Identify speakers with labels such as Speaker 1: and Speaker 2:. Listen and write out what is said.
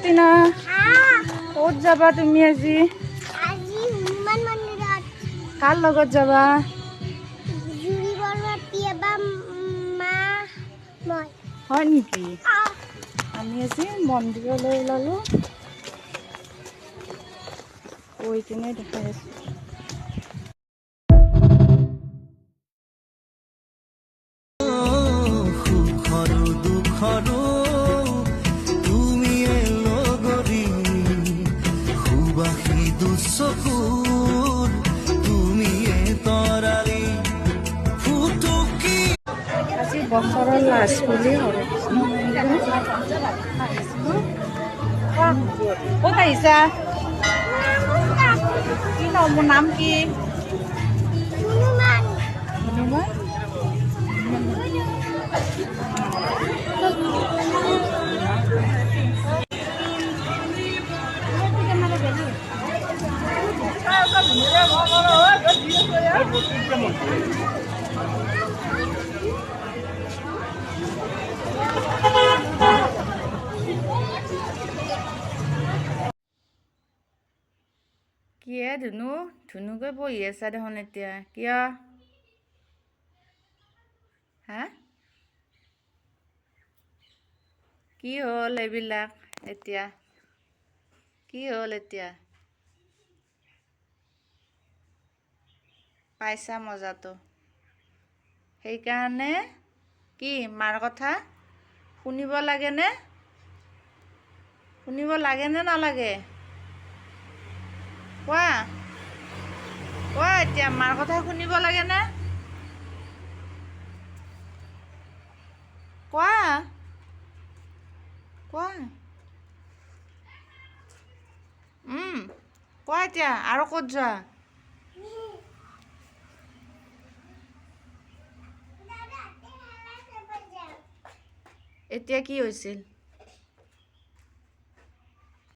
Speaker 1: Christina ক'ত যাবা তুমি আজি?
Speaker 2: আজি হনুমান মন্দিৰত।
Speaker 1: কাৰ লগত যাবা?
Speaker 2: জুৰি বৰুৱাতী বা মা মই।
Speaker 1: হয় নেকি? আমি আজি মন্দিৰলৈ ওলালোঁ। গৈ কিনে দেখাই আছোঁ। আজি বছৰৰ লাষ্ট বুলি ক'ত আহিছা? কি মোৰ নাম কি?
Speaker 2: হনুমান।
Speaker 1: হনুমান? কিয়ে ধুনু ধুনুকৈ বহি আছা দেখোন এতিয়া, কিয়? হা? কি হ'ল এইবিলাক এতিয়া? কি হ'ল এতিয়া? পাইছা মজাটো? সেইকাৰণে কি মাৰ কথা শুনিব লাগেনে? শুনিব লাগেনে নালাগে? কোৱা কোৱা এতিয়া মাৰ কথা শুনিব লাগেনে? কোৱা কোৱা কোৱা এতিয়া আৰু ক'ত যোৱা? এতিয়া কি হৈছিল?